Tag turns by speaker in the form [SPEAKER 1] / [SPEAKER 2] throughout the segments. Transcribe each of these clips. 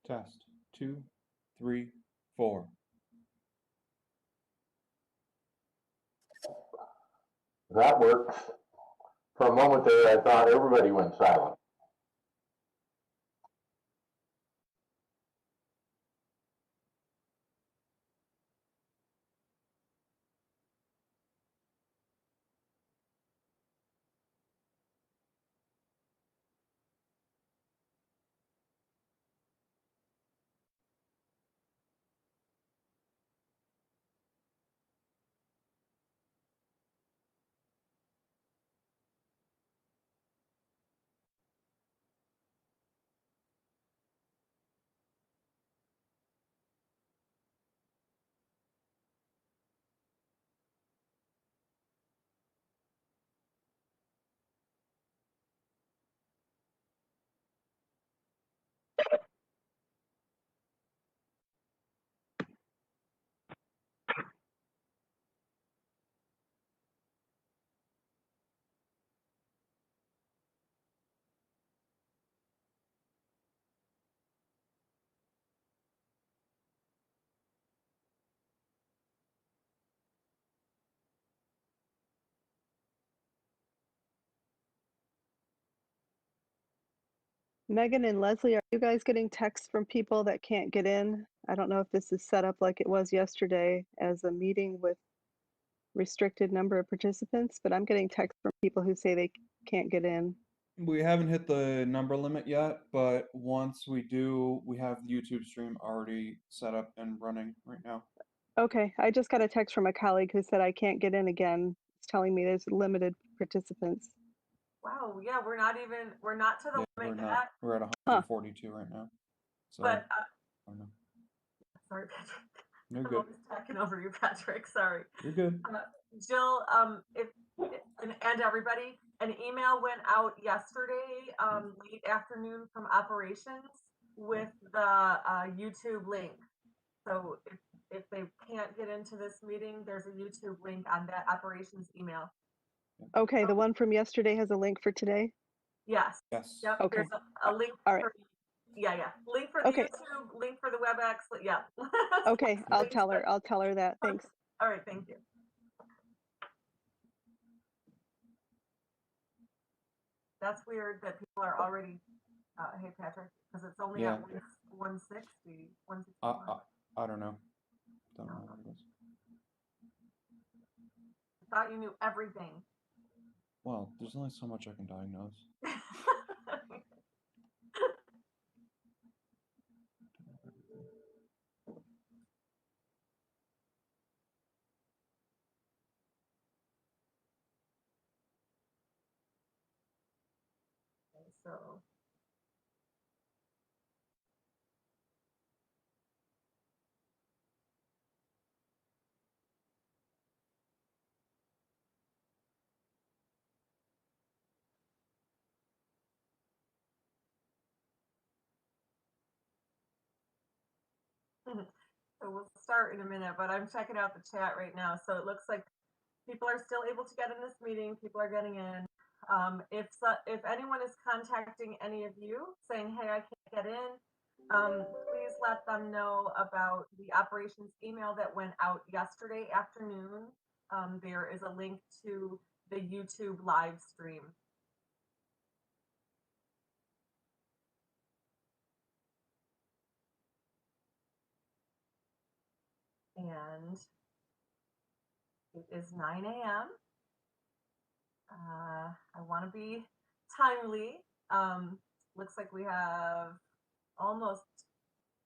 [SPEAKER 1] Test. 2, 3, 4.
[SPEAKER 2] That works. For a moment there, I thought everybody went silent.
[SPEAKER 3] Megan and Leslie, are you guys getting texts from people that can't get in? I don't know if this is set up like it was yesterday as a meeting with restricted number of participants, but I'm getting texts from people who say they can't get in.
[SPEAKER 1] We haven't hit the number limit yet, but once we do, we have the YouTube stream already set up and running right now.
[SPEAKER 3] Okay, I just got a text from a colleague who said I can't get in again. It's telling me there's limited participants.
[SPEAKER 4] Wow, yeah, we're not to the limit yet.
[SPEAKER 1] We're at 142 right now. So,
[SPEAKER 4] but
[SPEAKER 1] I don't know.
[SPEAKER 4] Sorry, Patrick.
[SPEAKER 1] You're
[SPEAKER 4] I'm
[SPEAKER 1] good.
[SPEAKER 4] always talking over you, Patrick. Sorry.
[SPEAKER 1] You're good.
[SPEAKER 4] Jill, and everybody, an email went out yesterday, late afternoon from operations with the YouTube link. So if they can't get into this meeting, there's a YouTube link on that operations email.
[SPEAKER 3] Okay, the one from yesterday has a link for today?
[SPEAKER 4] Yes.
[SPEAKER 1] Yes.
[SPEAKER 4] Yep.
[SPEAKER 3] Okay.
[SPEAKER 4] There's a link.
[SPEAKER 3] All right.
[SPEAKER 4] Yeah. Link for the
[SPEAKER 3] Okay.
[SPEAKER 4] YouTube, link for the WebEx. Yeah.
[SPEAKER 3] Okay, I'll tell her that. Thanks.
[SPEAKER 4] All right, thank you. That's weird that people are already, hey Patrick, because it's only at 160, 161.
[SPEAKER 1] I don't know. Don't know what it is.
[SPEAKER 4] I thought you knew everything.
[SPEAKER 1] Well, there's only so much I can diagnose.
[SPEAKER 4] So so we'll start in a minute, but I'm checking out the chat right now. So it looks like people are still able to get in this meeting. People are getting in. If anyone is contacting any of you saying, hey, I can't get in, please let them know about the operations email that went out yesterday afternoon. There is a link to the YouTube live stream. And it is 9 a.m. I want to be timely. Looks like we have almost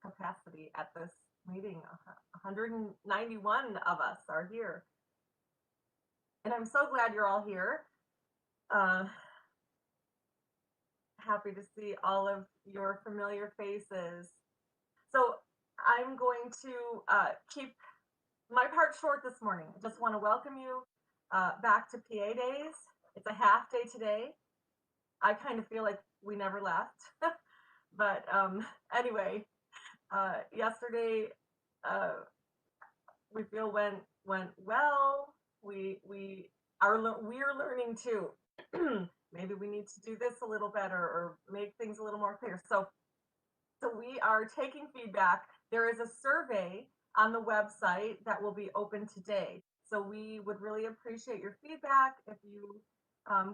[SPEAKER 4] capacity at this meeting. 191 of us are here. And I'm so glad you're all here. Happy to see all of your familiar faces. So I'm going to keep my part short this morning. I just want to welcome you back to PA Days. It's a half day today. I kind of feel like we never left. But anyway, yesterday we feel went well. We're learning too. Maybe we need to do this a little better or make things a little more clear. So So we are taking feedback. There is a survey on the website that will be open today. So we would really appreciate your feedback. If you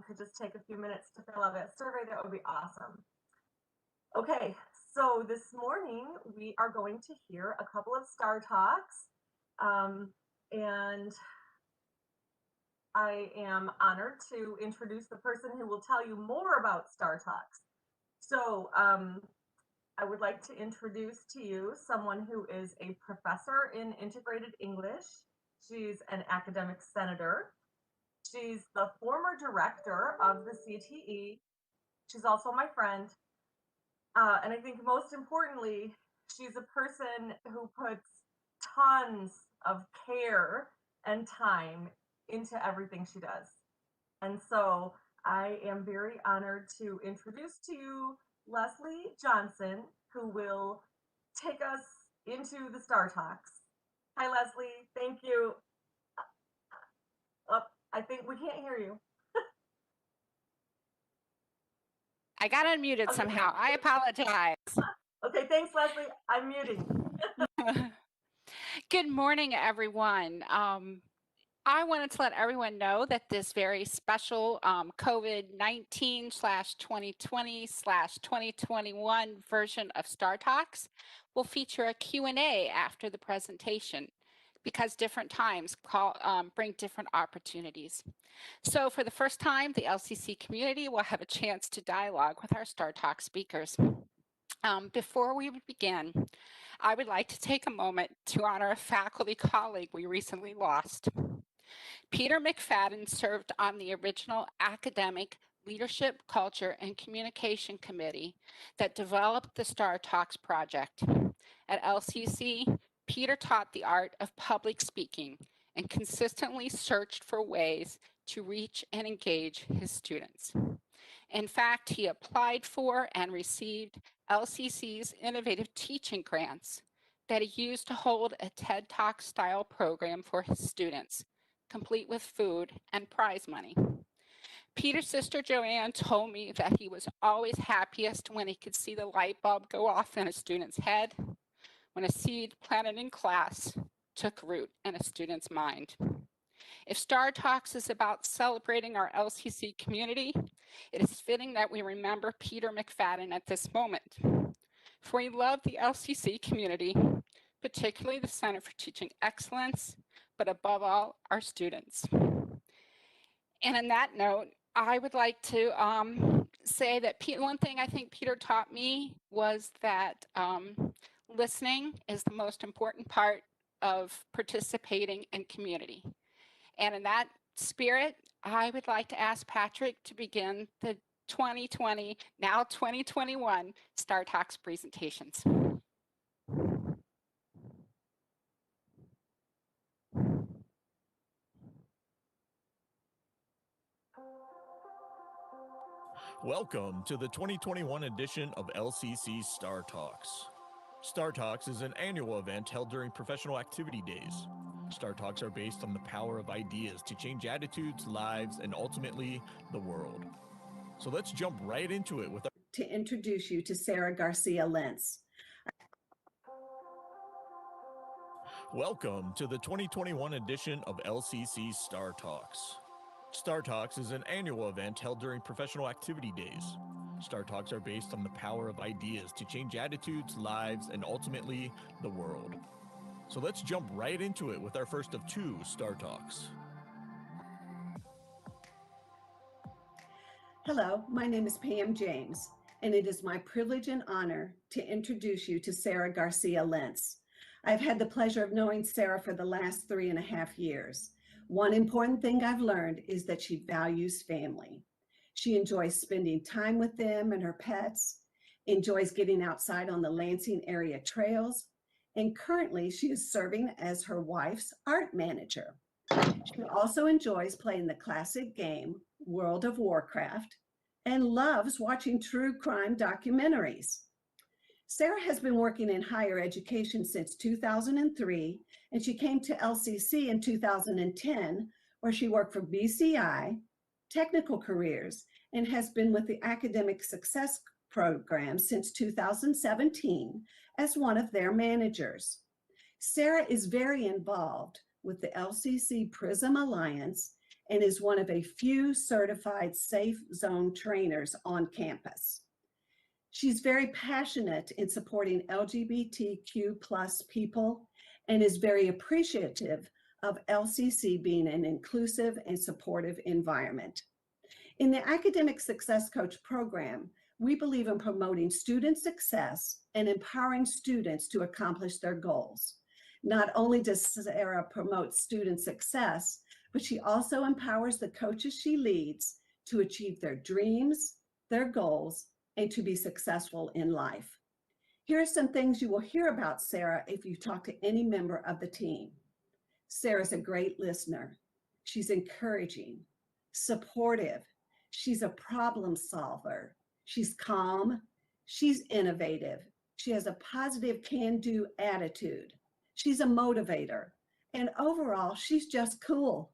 [SPEAKER 4] could just take a few minutes to fill out that survey, that would be awesome. Okay, so this morning we are going to hear a couple of Star Talks, and I am honored to introduce the person who will tell you more about Star Talks. So I would like to introduce to you someone who is a professor in integrated English. She's an academic senator. She's the former director of the CTE. She's also my friend. And I think most importantly, she's a person who puts tons of care and time into everything she does. And so I am very honored to introduce to you Leslie Johnson, who will take us into the Star Talks. Hi, Leslie. Thank you. Oh, I think we can't hear you.
[SPEAKER 5] I got unmuted somehow. I apologize.
[SPEAKER 4] Okay, thanks, Leslie. I'm muting.
[SPEAKER 5] Good morning, everyone. I wanted to let everyone know that this very special COVID-19/2020/2021 version of StarTalks will feature a Q&A after the presentation because different times bring different opportunities. So for the first time, the LCC community will have a chance to dialogue with our StarTalk speakers. Before we begin, I would like to take a moment to honor a faculty colleague we recently lost. Peter Mcfadden served on the original Academic Leadership, Culture, and Communication Committee that developed the StarTalks project. At LCC, Peter taught the art of public speaking and consistently searched for ways to reach and engage his students. In fact, he applied for and received LCC's innovative teaching grants that he used to hold a TED Talk style program for his students, complete with food and prize money. Peter's sister Joanne told me that he was always happiest when he could see the light bulb go off in a student's head, when a seed planted in class took root in a student's mind. If StarTalks is about celebrating our LCC community, it is fitting that we remember Peter Mcfadden at this moment. For he loved the LCC community, particularly the Center for Teaching Excellence, but above all, our students. And on that note, I would like to say that one thing I think Peter taught me was that listening is the most important part of participating in community. And in that spirit, I would like to ask Patrick to begin the 2020, now 2021 StarTalks presentations.
[SPEAKER 6] Welcome to the 2021 edition of LCC StarTalks. StarTalks is an annual event held during professional activity days. StarTalks are based on the power of ideas to change attitudes, lives, and ultimately the world. So let's jump right into it with
[SPEAKER 7] to introduce you to Sarah Garcia Lentz.
[SPEAKER 6] Welcome to the 2021 edition of LCC StarTalks. StarTalks is an annual event held during professional activity days. StarTalks are based on the power of ideas to change attitudes, lives, and ultimately the world. So let's jump right into it with our first of two StarTalks.
[SPEAKER 7] Hello, my name is Pam James, and it is my privilege and honor to introduce you to Sarah Garcia Lentz. I've had the pleasure of knowing Sarah for the last 3.5 years. One important thing I've learned is that she values family. She enjoys spending time with them and her pets, enjoys getting outside on the Lansing area trails, and currently she is serving as her wife's art manager. She also enjoys playing the classic game, World of Warcraft, and loves watching true crime documentaries. Sarah has been working in higher education since 2003, and she came to LCC in 2010, where she worked for BCI, Technical Careers, and has been with the Academic Success program since 2017 as one of their managers. Sarah is very involved with the LCC Prism Alliance and is one of a few certified safe zone trainers on campus. She's very passionate in supporting LGBTQ plus people and is very appreciative of LCC being an inclusive and supportive environment. In the Academic Success Coach program, we believe in promoting student success and empowering students to accomplish their goals. Not only does Sarah promote student success, but she also empowers the coaches she leads to achieve their dreams, their goals, and to be successful in life. Here are some things you will hear about Sarah if you talk to any member of the team. Sarah's a great listener. She's encouraging, supportive. She's a problem solver. She's calm. She's innovative. She has a positive can-do attitude. She's a motivator. And overall, she's just cool.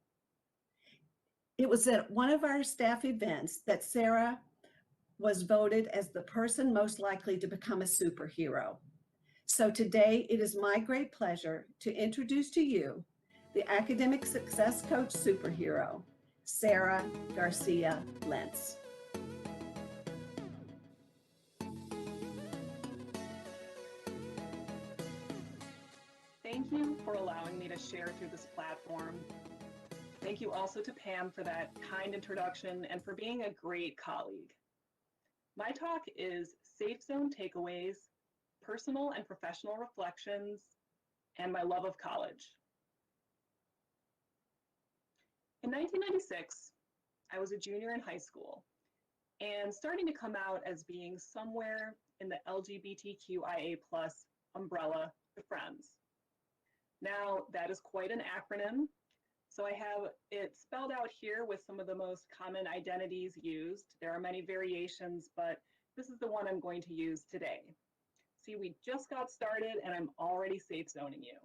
[SPEAKER 7] It was at one of our staff events that Sarah was voted as the person most likely to become a superhero. So today, it is my great pleasure to introduce to you the Academic Success Coach superhero, Sarah Garcia Lentz.
[SPEAKER 8] Thank you for allowing me to share through this platform. Thank you also to Pam for that kind introduction and for being a great colleague. My talk is Safe Zone Takeaways, Personal and Professional Reflections, and my love of college. In 1996, I was a junior in high school and starting to come out as being somewhere in the LGBTQIA+ umbrella of friends. Now, that is quite an acronym, so I have it spelled out here with some of the most common identities used. There are many variations, but this is the one I'm going to use today. See, we just got started and I'm already safe zoning you.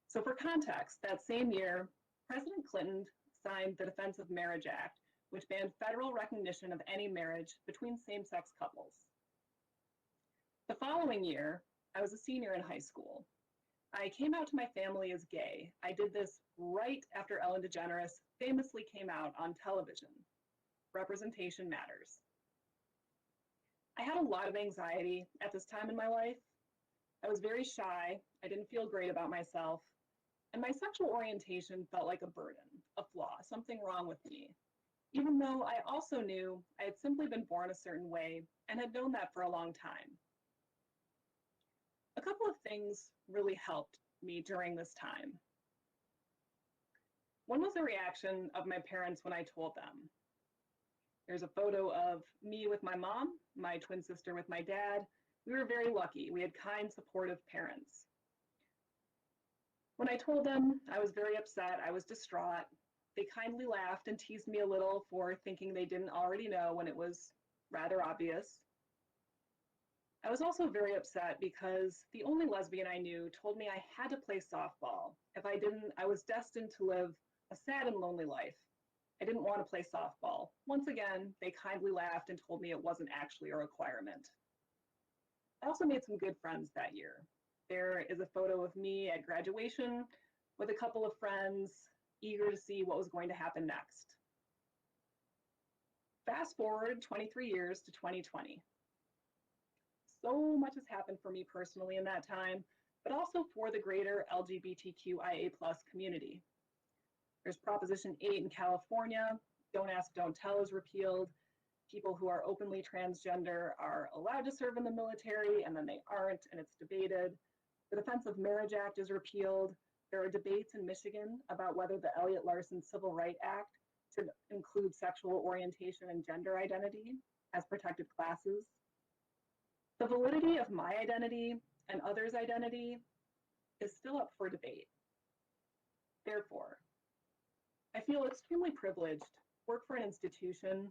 [SPEAKER 8] So for context, that same year, President Clinton signed the Defense of Marriage Act, which banned federal recognition of any marriage between same-sex couples. The following year, I was a senior in high school. I came out to my family as gay. I did this right after Ellen DeGeneres famously came out on television. Representation matters. I had a lot of anxiety at this time in my life. I was very shy. I didn't feel great about myself. And my sexual orientation felt like a burden, a flaw, something wrong with me, even though I also knew I had simply been born a certain way and had known that for a long time. A couple of things really helped me during this time. One was the reaction of my parents when I told them. There's a photo of me with my mom, my twin sister with my dad. We were very lucky. We had kind, supportive parents. When I told them, I was very upset. I was distraught. They kindly laughed and teased me a little for thinking they didn't already know when it was rather obvious. I was also very upset because the only lesbian I knew told me I had to play softball. If I didn't, I was destined to live a sad and lonely life. I didn't want to play softball. Once again, they kindly laughed and told me it wasn't actually a requirement. I also made some good friends that year. There is a photo of me at graduation with a couple of friends, eager to see what was going to happen next. Fast forward 23 years to 2020. So much has happened for me personally in that time, but also for the greater LGBTQIA+ community. There's Proposition 8 in California, Don't Ask, Don't Tell is repealed. People who are openly transgender are allowed to serve in the military, and then they aren't, and it's debated. The Defense of Marriage Act is repealed. There are debates in Michigan about whether the Elliott Larson Civil Rights Act should include sexual orientation and gender identity as protected classes. The validity of my identity and others' identity is still up for debate. Therefore, I feel extremely privileged to work for an institution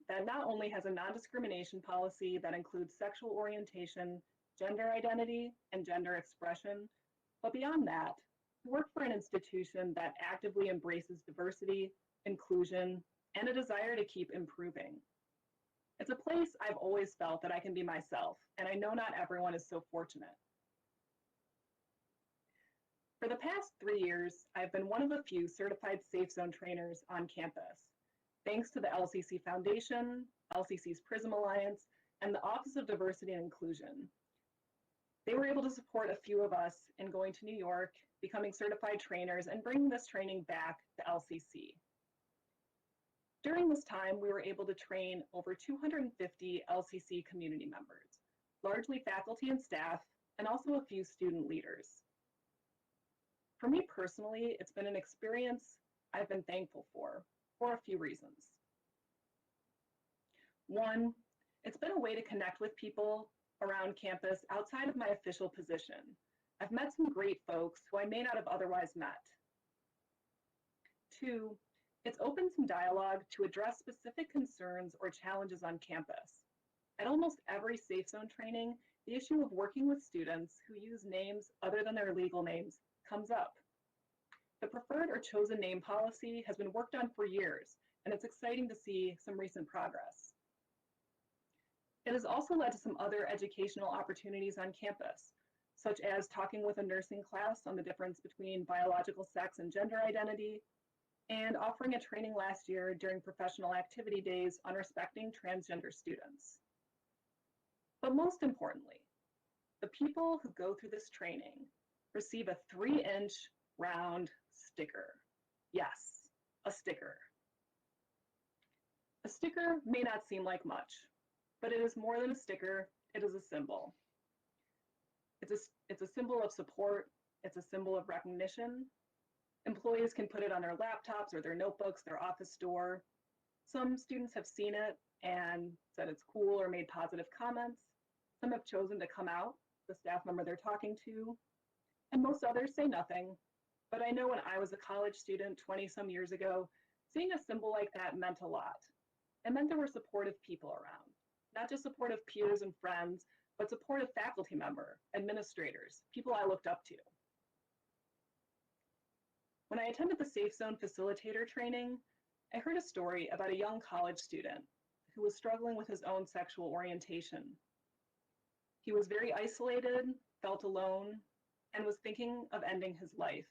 [SPEAKER 8] that not only has a non-discrimination policy that includes sexual orientation, gender identity, and gender expression, but beyond that, to work for an institution that actively embraces diversity, inclusion, and a desire to keep improving. It's a place I've always felt that I can be myself, and I know not everyone is so fortunate. For the past 3 years, I've been one of a few certified safe zone trainers on campus, thanks to the LCC Foundation, LCC's Prism Alliance, and the Office of Diversity and Inclusion. They were able to support a few of us in going to New York, becoming certified trainers, and bringing this training back to LCC. During this time, we were able to train over 250 LCC community members, largely faculty and staff, and also a few student leaders. For me personally, it's been an experience I've been thankful for a few reasons. One, it's been a way to connect with people around campus outside of my official position. I've met some great folks who I may not have otherwise met. Two, it's opened some dialogue to address specific concerns or challenges on campus. At almost every safe zone training, the issue of working with students who use names other than their legal names comes up. The preferred or chosen name policy has been worked on for years, and it's exciting to see some recent progress. It has also led to some other educational opportunities on campus, such as talking with a nursing class on the difference between biological sex and gender identity, and offering a training last year during professional activity days on respecting transgender students. But most importantly, the people who go through this training receive a 3-inch round sticker. Yes, a sticker. A sticker may not seem like much, but it is more than a sticker, it is a symbol. It's a symbol of support, it's a symbol of recognition. Employees can put it on their laptops or their notebooks, their office door. Some students have seen it and said it's cool or made positive comments. Some have chosen to come out, the staff member they're talking to, and most others say nothing. But I know when I was a college student 20-some years ago, seeing a symbol like that meant a lot. It meant there were supportive people around, not just supportive peers and friends, but supportive faculty member, administrators, people I looked up to. When I attended the Safe Zone Facilitator training, I heard a story about a young college student who was struggling with his own sexual orientation. He was very isolated, felt alone, and was thinking of ending his life.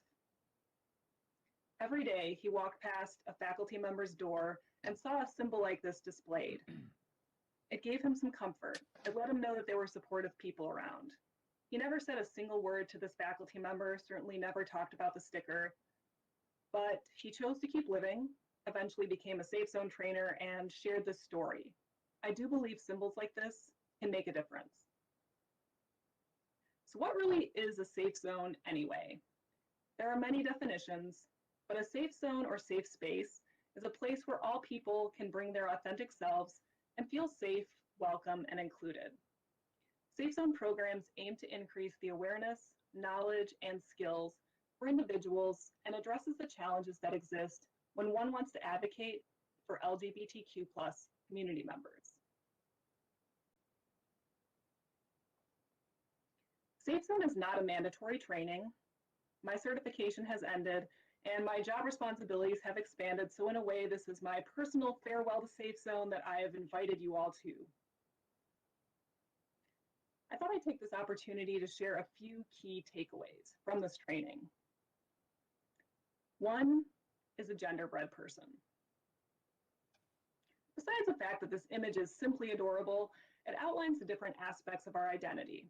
[SPEAKER 8] Every day, he walked past a faculty member's door and saw a symbol like this displayed. It gave him some comfort. It let him know that there were supportive people around. He never said a single word to this faculty member, certainly never talked about the sticker, but he chose to keep living, eventually became a safe zone trainer, and shared this story. I do believe symbols like this can make a difference. So what really is a safe zone anyway? There are many definitions, but a safe zone or safe space is a place where all people can bring their authentic selves and feel safe, welcome, and included. Safe zone programs aim to increase the awareness, knowledge, and skills for individuals and addresses the challenges that exist when one wants to advocate for LGBTQ+ community members. Safe Zone is not a mandatory training. My certification has ended and my job responsibilities have expanded, so in a way this is my personal farewell to Safe Zone that I have invited you all to. I thought I'd take this opportunity to share a few key takeaways from this training. One is a genderbread person. Besides the fact that this image is simply adorable, it outlines the different aspects of our identity.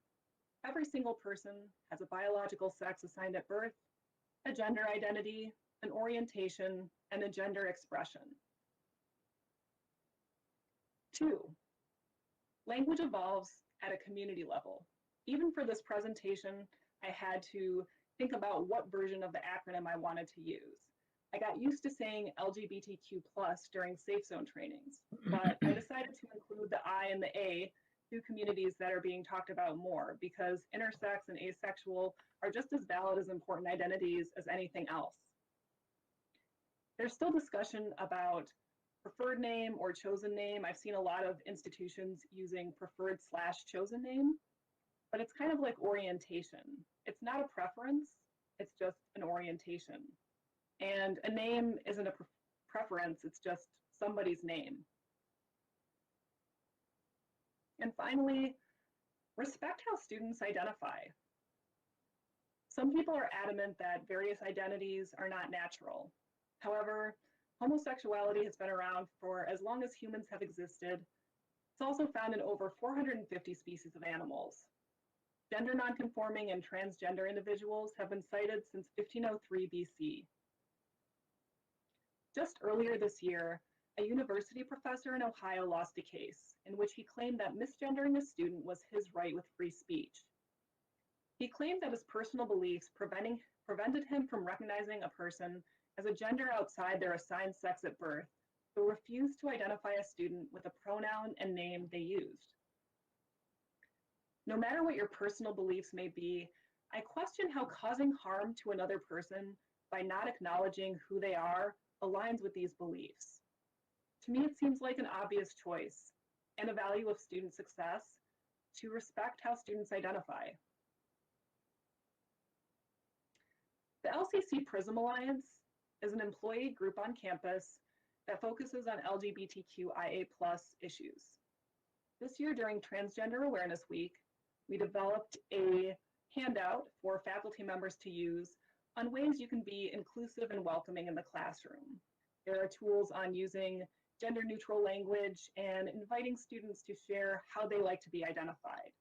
[SPEAKER 8] Every single person has a biological sex assigned at birth, a gender identity, an orientation, and a gender expression. 2, language evolves at a community level. Even for this presentation, I had to think about what version of the acronym I wanted to use. I got used to saying LGBTQ+ during Safe Zone trainings, but I decided to include the I and the A through communities that are being talked about more, because intersex and asexual are just as valid as important identities as anything else. There's still discussion about preferred name or chosen name. I've seen a lot of institutions using preferred/chosen name, but it's kind of like orientation. It's not a preference, it's just an orientation. And a name isn't a preference, it's just somebody's name. And finally, respect how students identify. Some people are adamant that various identities are not natural. However, homosexuality has been around for as long as humans have existed. It's also found in over 450 species of animals. Gender nonconforming and transgender individuals have been cited since 1503 BC. Just earlier this year, a university professor in Ohio lost a case in which he claimed that misgendering a student was his right with free speech. He claimed that his personal beliefs prevented him from recognizing a person as a gender outside their assigned sex at birth, but refused to identify a student with a pronoun and name they used. No matter what your personal beliefs may be, I question how causing harm to another person by not acknowledging who they are aligns with these beliefs. To me, it seems like an obvious choice and a value of student success to respect how students identify. The LCC Prism Alliance is an employee group on campus that focuses on LGBTQIA+ issues. This year during Transgender Awareness Week, we developed a handout for faculty members to use on ways you can be inclusive and welcoming in the classroom. There are tools on using gender-neutral language and inviting students to share how they like to be identified.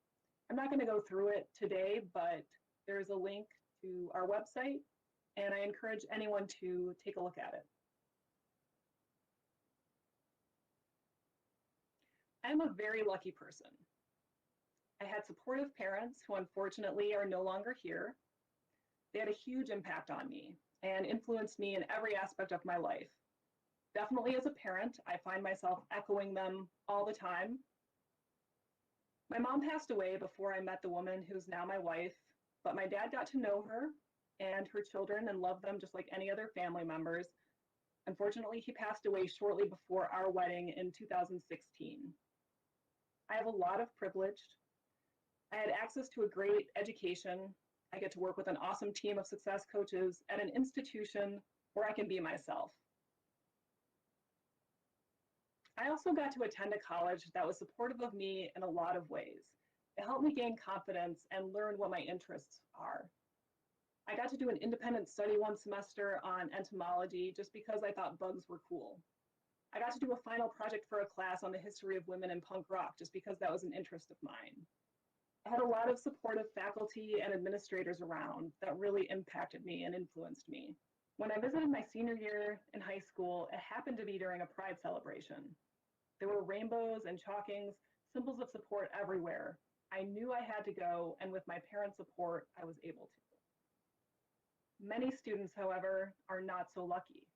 [SPEAKER 8] I'm not going to go through it today, but there's a link to our website, and I encourage anyone to take a look at it. I'm a very lucky person. I had supportive parents who unfortunately are no longer here. They had a huge impact on me and influenced me in every aspect of my life. Definitely as a parent, I find myself echoing them all the time. My mom passed away before I met the woman who's now my wife, but my dad got to know her and her children and loved them just like any other family members. Unfortunately, he passed away shortly before our wedding in 2016. I have a lot of privilege. I had access to a great education. I get to work with an awesome team of success coaches at an institution where I can be myself. I also got to attend a college that was supportive of me in a lot of ways. It helped me gain confidence and learn what my interests are. I got to do an independent study one semester on entomology just because I thought bugs were cool. I got to do a final project for a class on the history of women in punk rock just because that was an interest of mine. I had a lot of supportive faculty and administrators around that really impacted me and influenced me. When I visited my senior year in high school, it happened to be during a pride celebration. There were rainbows and chalkings, symbols of support everywhere. I knew I had to go, and with my parents' support, I was able to. Many students, however, are not so lucky.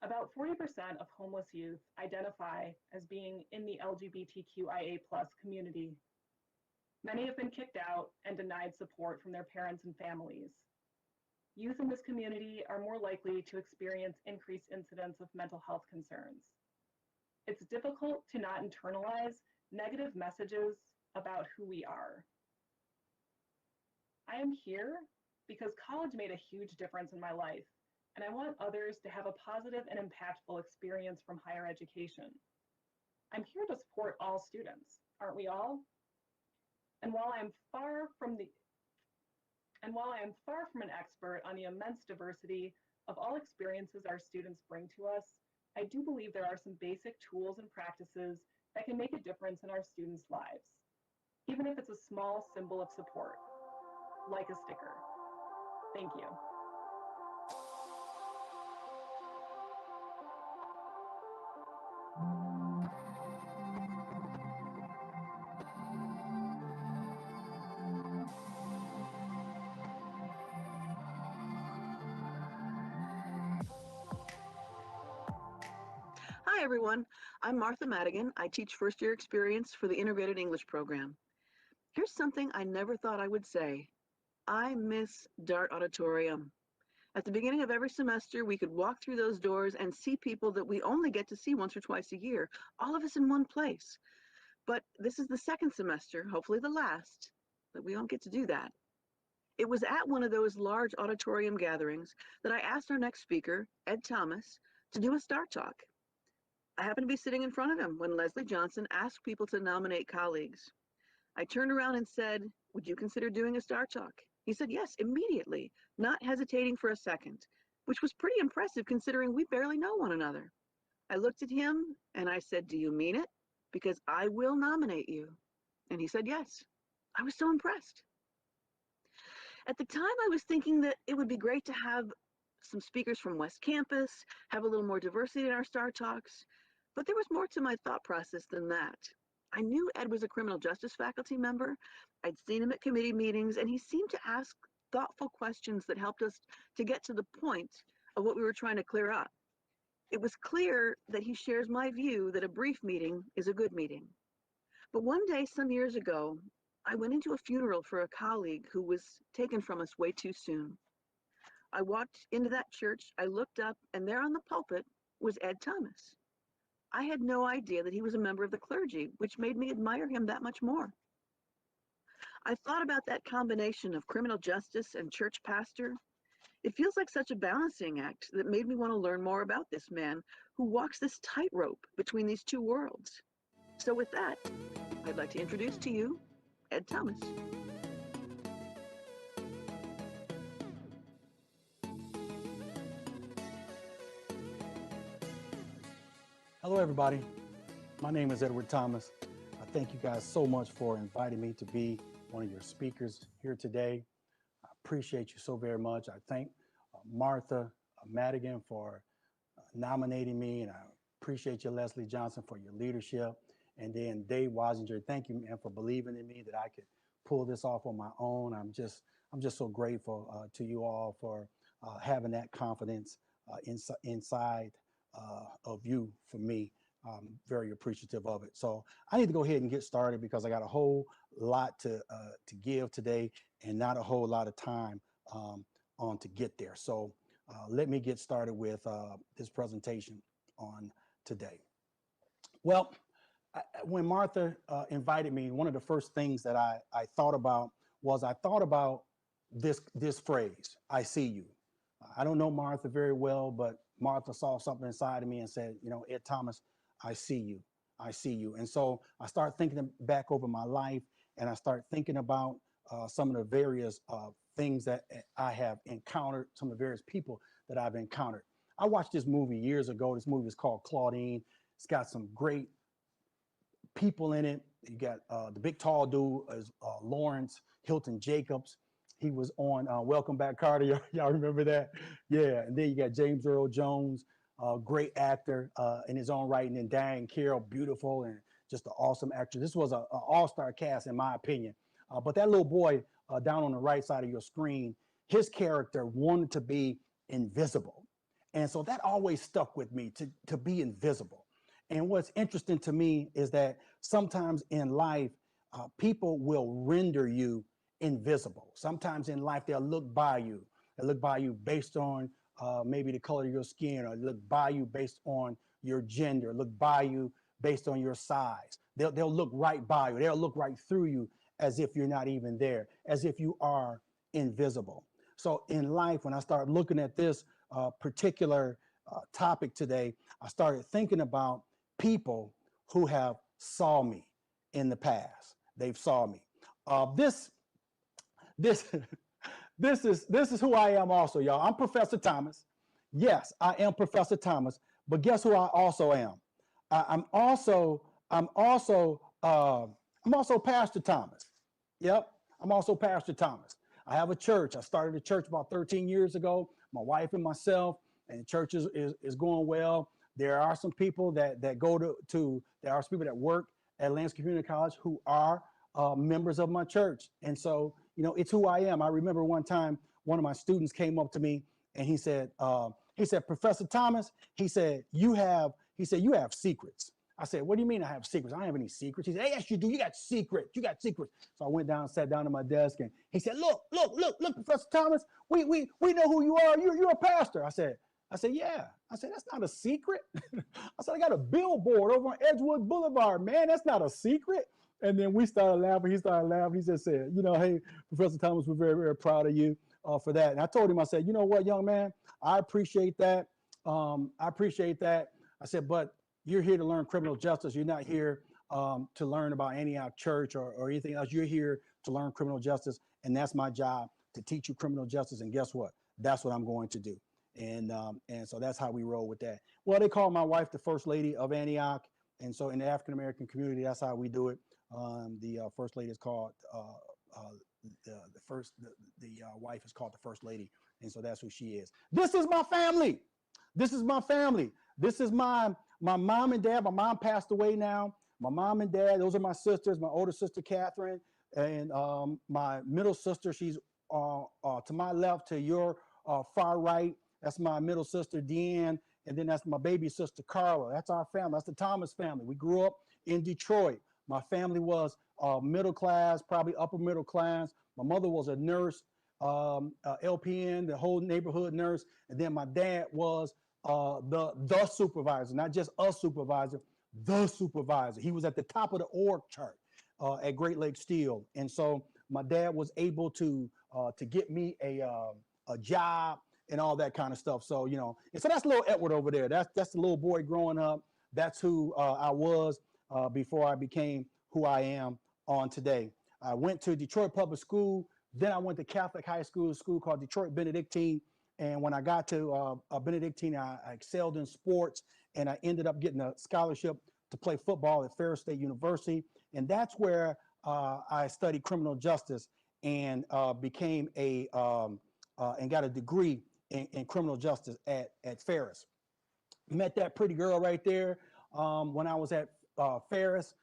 [SPEAKER 8] About 40% of homeless youth identify as being in the LGBTQIA+ community. Many have been kicked out and denied support from their parents and families. Youth in this community are more likely to experience increased incidents of mental health concerns. It's difficult to not internalize negative messages about who we are. I am here because college made a huge difference in my life, and I want others to have a positive and impactful experience from higher education. I'm here to support all students, aren't we all? And while I am far from an expert on the immense diversity of all experiences our students bring to us, I do believe there are some basic tools and practices that can make a difference in our students' lives, even if it's a small symbol of support, like a sticker. Thank you.
[SPEAKER 9] Hi, everyone. I'm Martha Madigan. I teach first-year experience for the Integrated English program. Here's something I never thought I would say. I miss Dart Auditorium. At the beginning of every semester, we could walk through those doors and see people that we only get to see once or twice a year, all of us in one place. But this is the second semester, hopefully the last, that we don't get to do that. It was at one of those large auditorium gatherings that I asked our next speaker, Ed Thomas, to do a StarTalk. I happened to be sitting in front of him when Leslie Johnson asked people to nominate colleagues. I turned around and said, "Would you consider doing a Star Talk?" He said yes immediately, not hesitating for a second, which was pretty impressive considering we barely know one another. I looked at him and I said, "Do you mean it? Because I will nominate you." And he said yes. I was so impressed. At the time, I was thinking that it would be great to have some speakers from West Campus, have a little more diversity in our Star Talks, but there was more to my thought process than that. I knew Ed was a criminal justice faculty member. I'd seen him at committee meetings, and he seemed to ask thoughtful questions that helped us to get to the point of what we were trying to clear up. It was clear that he shares my view that a brief meeting is a good meeting. But one day, some years ago, I went into a funeral for a colleague who was taken from us way too soon. I walked into that church, I looked up, and there on the pulpit was Ed Thomas. I had no idea that he was a member of the clergy, which made me admire him that much more. I thought about that combination of criminal justice and church pastor. It feels like such a balancing act that made me want to learn more about this man who walks this tightrope between these two worlds. So with that, I'd like to introduce to you Ed Thomas.
[SPEAKER 10] Hello, everybody. My name is Edward Thomas. I thank you guys so much for inviting me to be one of your speakers here today. I appreciate you so very much. I thank Martha Madigan for nominating me, and I appreciate you, Leslie Johnson, for your leadership. And then Dave Wasinger, thank you, man, for believing in me that I could pull this off on my own. I'm just so grateful to you all for having that confidence inside of you for me. I'm very appreciative of it. So I need to go ahead and get started because I got a whole lot to give today and not a whole lot of time on to get there. So let me get started with this presentation on today. Well, when Martha invited me, one of the first things that I thought about was this phrase, "I see you." I don't know Martha very well, but Martha saw something inside of me and said, you know, "Ed Thomas, I see you. I see you." And so I start thinking back over my life, and I start thinking about some of the various things that I have encountered, some of the various people that I've encountered. I watched this movie years ago. This movie is called Claudine. It's got some great people in it. You got the big tall dude is Lawrence Hilton Jacobs. He was on Welcome Back, Carter. Y'all remember that? Yeah. And then you got James Earl Jones, great actor in his own right. And then Diane Carroll, beautiful and just an awesome actor. This was an all-star cast, in my opinion. But that little boy down on the right side of your screen, his character wanted to be invisible. And so that always stuck with me, to be invisible. And what's interesting to me is that sometimes in life, people will render you invisible. Sometimes in life, they'll look by you. They'll look by you based on maybe the color of your skin, or look by you based on your gender, look by you based on your size. They'll look right by you. They'll look right through you as if you're not even there, as if you are invisible. So in life, when I started looking at this particular topic today, I started thinking about people who have saw me in the past. They've saw me. This is who I am also, y'all. I'm Professor Thomas. Yes, I am Professor Thomas, but guess who I also am? I'm also Pastor Thomas. Yep, I'm also Pastor Thomas. I have a church. I started a church about 13 years ago, my wife and myself, and the church is going well. There are some people that go to there are some people that work at Lentz Community College who are members of my church. And so, you know, it's who I am. I remember one time, one of my students came up to me and he said, "Professor Thomas," he said, you have secrets. I said, "What do you mean I have secrets? I don't have any secrets." He said, "Hey, yes, you do. You got secrets. You got secrets." So I went down, sat down at my desk, and he said, look, Professor Thomas, we know who you are. You're a pastor." I said, "Yeah." I said, "That's not a secret." I said, "I got a billboard over on Edgewood Boulevard, man. That's not a secret." And then we started laughing. He started laughing. He just said, "You know, hey, Professor Thomas, we're very, very proud of you for that." And I told him, I said, "You know what, young man, I appreciate that. I appreciate that." I said, "But you're here to learn criminal justice. You're not here to learn about Antioch Church or anything else. You're here to learn criminal justice, and that's my job, to teach you criminal justice. And guess what? That's what I'm going to do. And so that's how we roll with that. Well, they call my wife the First Lady of Antioch, and so in the African American community, that's how we do it. The First Lady is called the wife is called the First Lady, and so that's who she is. This is my family. This is my family. This is my mom and dad. My mom passed away now. My mom and dad, those are my sisters. My older sister Catherine, and my middle sister. She's to my left, to your far right. That's my middle sister Deanne, and then that's my baby sister Carla. That's our family. That's the Thomas family. We grew up in Detroit. My family was middle class, probably upper middle class. My mother was a nurse, LPN, the whole neighborhood nurse. And then my dad was the supervisor, not just a supervisor, the supervisor. He was at the top of the org chart at Great Lakes Steel. And so my dad was able to get me a job and all that kind of stuff. So, you know, and so that's little Edward over there. That's the little boy growing up. That's who I was before I became who I am on today. I went to Detroit Public School. Then I went to Catholic high school, a school called Detroit Benedictine. And when I got to Benedictine, I excelled in sports, and I ended up getting a scholarship to play football at Ferris State University. And that's where I studied criminal justice and became and got a degree in criminal justice at Ferris. Met that pretty girl right there when I was at Ferris.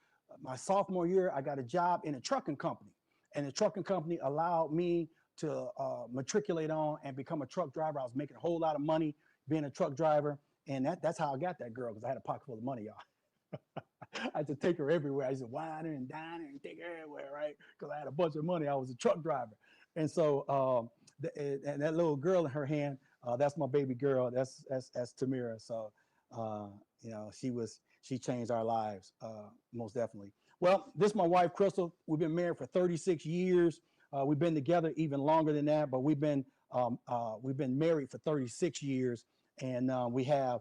[SPEAKER 10] My sophomore year, I got a job in a trucking company, and the trucking company allowed me to matriculate on and become a truck driver. I was making a whole lot of money being a truck driver, and that's how I got that girl, because I had a pocket full of money, y'all. I had to take her everywhere. I used to wine her and dine her and take her everywhere, right? Because I had a bunch of money. I was a truck driver, and so and that little girl in her hand, that's my baby girl. That's Tamira. So you know, she changed our lives, most definitely. Well, this is my wife, Crystal. We've been married for 36 years. We've been together even longer than that, but we've been married for 36 years, and we have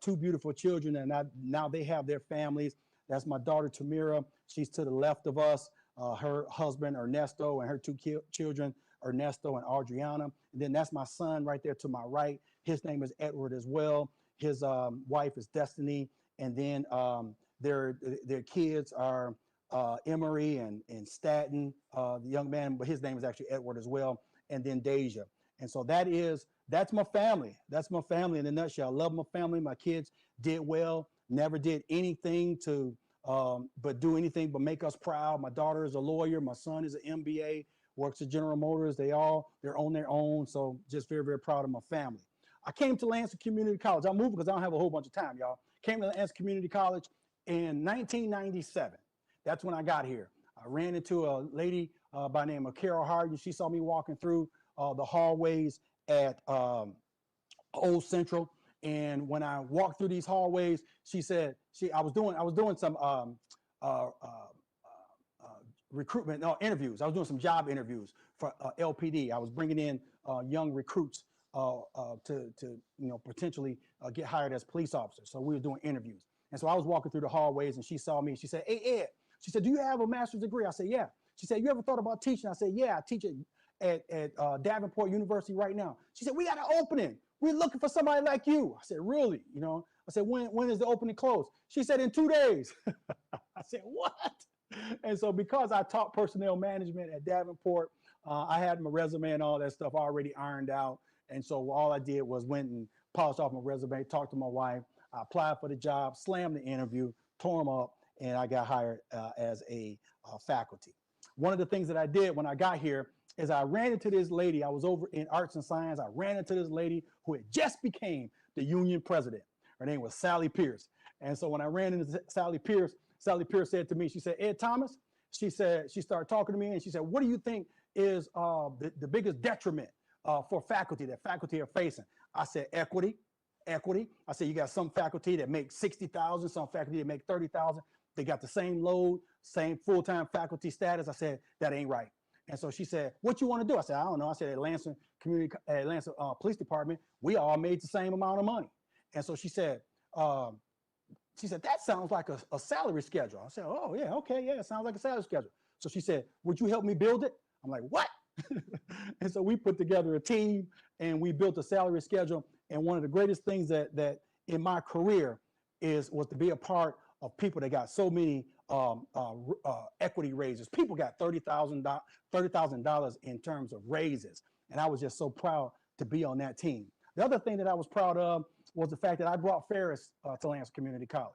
[SPEAKER 10] two beautiful children, and now they have their families. That's my daughter, Tamira. She's to the left of us. Her husband, Ernesto, and her two children, Ernesto and Adriana. And then that's my son right there to my right. His name is Edward as well. His wife is Destiny. And then their kids are Emery and Staten, the young man, but his name is actually Edward as well. And then Deja. And so that's my family. That's my family in a nutshell. I love my family. My kids did well, never did anything to but do anything but make us proud. My daughter is a lawyer. My son is an MBA, works at General Motors. They're on their own. So just very, very proud of my family. I came to Lansing Community College. I'm moving because I don't have a whole bunch of time, y'all. Came to Lansing Community College in 1997. That's when I got here. I ran into a lady by the name of Carol Harden. She saw me walking through the hallways at Old Central. And when I walked through these hallways, she said, I was doing some recruitment interviews. I was doing some job interviews for LPD. I was bringing in young recruits to potentially get hired as police officers. So we were doing interviews. And so I was walking through the hallways, and she saw me. She said, "Hey, Ed," she said, "do you have a master's degree?" I said, "Yeah." She said, "You ever thought about teaching?" I said, "Yeah, I teach at Davenport University right now." She said, "We got an opening. We're looking for somebody like you." I said, "Really?" I said, when is the opening close?" She said, "In 2 days." I said, "What?" And so because I taught personnel management at Davenport, I had my resume and all that stuff already ironed out. And so all I did was went and polished off my resume, talked to my wife. I applied for the job, slammed the interview, tore them up, and I got hired as a faculty. One of the things that I did when I got here is I ran into this lady. I was over in arts and science. I ran into this lady who had just became the union president. Her name was Sally Pierce. And so when I ran into Sally Pierce said to me, she said, "Ed Thomas," she said, she started talking to me, and she said, "What do you think is the biggest detriment for faculty that faculty are facing?" I said, equity. I said, you got some faculty that make $60,000, some faculty that make $30,000. They got the same load, same full-time faculty status. I said, that ain't right. And so she said, "What you want to do?" I said, "I don't know." I said, at Lansing Police Department, we all made the same amount of money. And so she said, she said, that sounds like a salary schedule. I said, oh yeah, okay, yeah, it sounds like a salary schedule. So she said, would you help me build it? I'm like, what? And so we put together a team and we built a salary schedule. And one of the greatest things that in my career was to be a part of people that got so many equity raises. People got $30,000 in terms of raises. And I was just so proud to be on that team. The other thing that I was proud of was the fact that I brought Ferris to Lance Community College.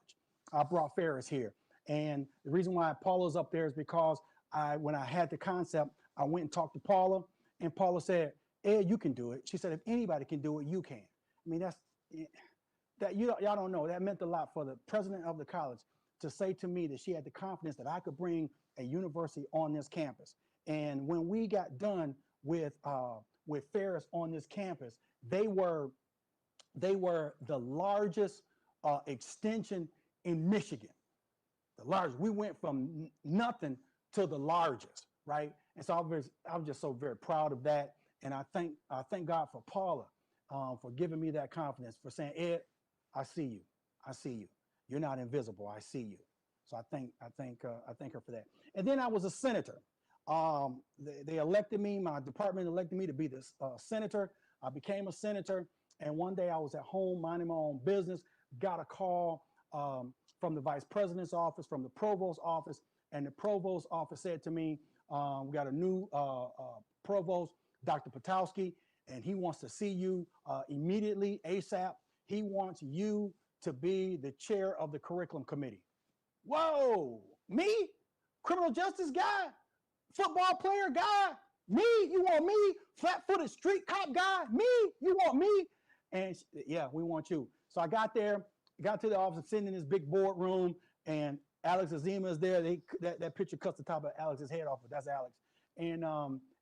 [SPEAKER 10] I brought Ferris here. And the reason why Paula's up there is because when I had the concept, I went and talked to Paula, and Paula said, Ed, you can do it. She said, if anybody can do it, you can. I mean, y'all don't know, that meant a lot for the president of the college to say to me that she had the confidence that I could bring a university on this campus. And when we got done with Ferris on this campus, they were the largest extension in Michigan. The largest. We went from nothing to the largest, right? And so I'm just so very proud of that. And I thank God for Paula for giving me that confidence, for saying, Ed, I see you. I see you. You're not invisible. I see you. So I thank her for that. And then I was a senator. They elected me. My department elected me to be the senator. I became a senator. And one day I was at home minding my own business, got a call from the vice president's office, from the provost's office. And the provost's office said to me, we got a new provost, Dr. Patowski, and he wants to see you immediately, ASAP. He wants you to be the chair of the curriculum committee. Whoa, me? Criminal justice guy? Football player guy? Me? You want me? Flat-footed street cop guy? Me? You want me? And yeah, we want you. So I got there, got to the office, sitting in this big boardroom, and Alex Azima is there. That picture cuts the top of Alex's head off, but that's Alex. And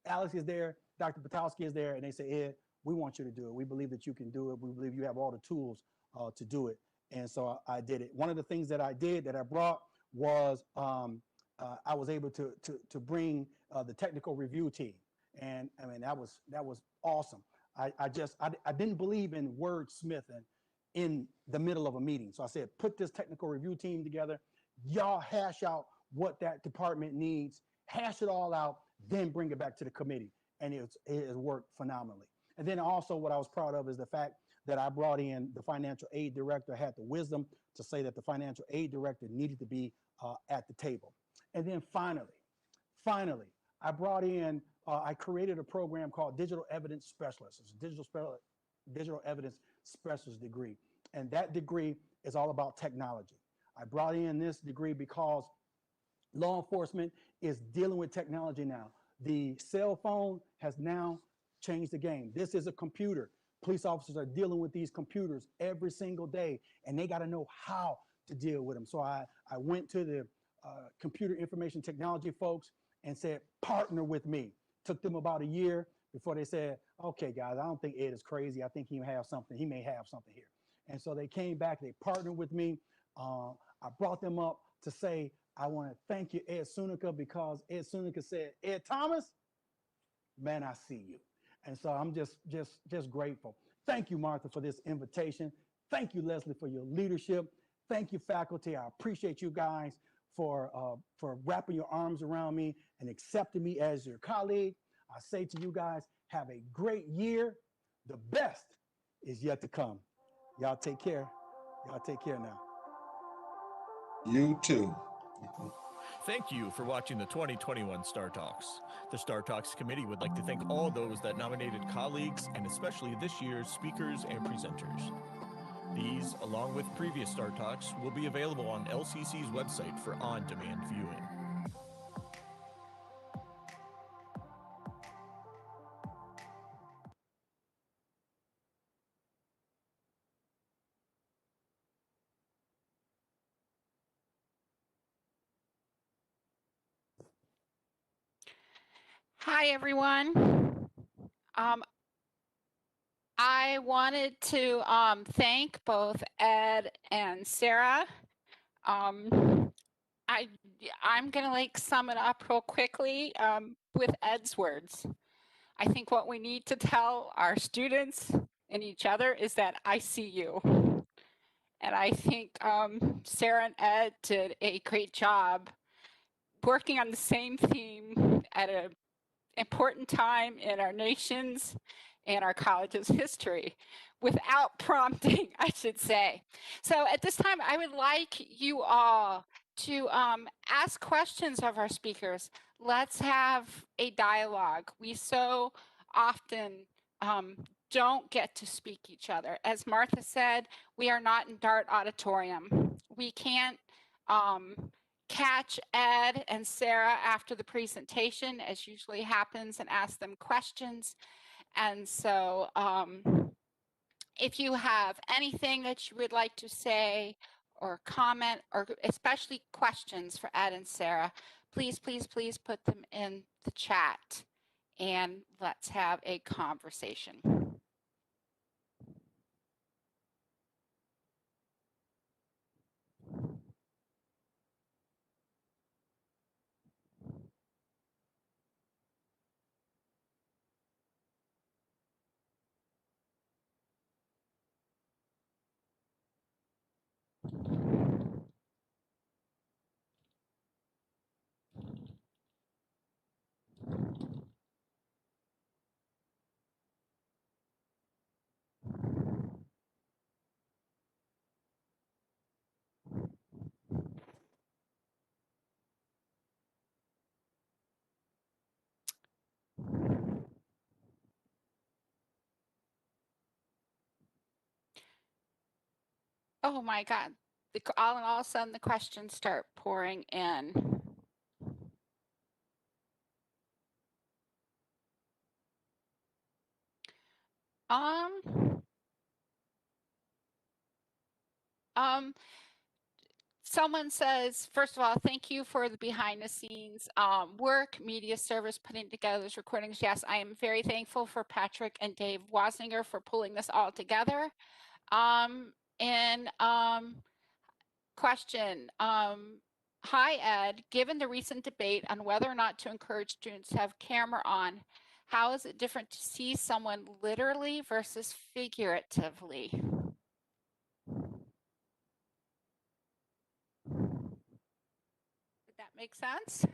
[SPEAKER 10] Alex is there, Dr. Patowski is there, and they say, Ed, we want you to do it. We believe that you can do it. We believe you have all the tools to do it. And so I did it. One of the things that I did, that I brought, was I was able to bring the technical review team. And I mean, that was awesome. I didn't believe in wordsmithing in the middle of a meeting. So I said, put this technical review team together. Y'all hash out what that department needs, hash it all out, then bring it back to the committee. And it has worked phenomenally. And then also what I was proud of is the fact that I brought in the financial aid director, had the wisdom to say that the financial aid director needed to be at the table. And then finally, I brought in, I created a program called Digital Evidence Specialist. It's a digital evidence specialist degree. And that degree is all about technology. I brought in this degree because law enforcement is dealing with technology now. The cell phone has now changed the game. This is a computer. Police officers are dealing with these computers every single day, and they got to know how to deal with them. So I went to the computer information technology folks and said, partner with me. Took them about a year before they said, okay, guys, I don't think Ed is crazy. I think he may have something here. And so they came back, they partnered with me. I brought them up to say, I want to thank you, Ed Sunica, because Ed Sunica said, Ed Thomas, man, I see you. And so I'm just grateful. Thank you, Martha, for this invitation. Thank you, Leslie, for your leadership. Thank you, faculty. I appreciate you guys for wrapping your arms around me and accepting me as your colleague. I say to you guys, have a great year. The best is yet to come. Y'all take care. Y'all take care now.
[SPEAKER 11] You too.
[SPEAKER 6] Thank you for watching the 2021 StarTalks. The StarTalks committee would like to thank all those that nominated colleagues and especially this year's speakers and presenters. These, along with previous StarTalks, will be available on LCC's website for on-demand viewing.
[SPEAKER 5] Hi, everyone. I wanted to thank both Ed and Sarah. I'm gonna sum it up real quickly with Ed's words. I think what we need to tell our students and each other is that I see you. And I think Sarah and Ed did a great job working on the same theme at an important time in our nation's and our college's history without prompting, I should say. So at this time, I would like you all to ask questions of our speakers. Let's have a dialogue. We so often don't get to speak each other. As Martha said, we are not in Dart Auditorium. We can't catch Ed and Sarah after the presentation, as usually happens, and ask them questions. And so if you have anything that you would like to say or comment, or especially questions for Ed and Sarah, please, please, please put them in the chat and let's have a conversation. Oh my God, all of a sudden the questions start pouring in. Someone says, first of all, thank you for the behind the scenes work, media service, putting together those recordings. Yes, I am very thankful for Patrick and Dave Wozninger for pulling this all together. Question, hi Ed, given the recent debate on whether or not to encourage students to have camera on, how is it different to see someone literally versus figuratively? Did that make sense?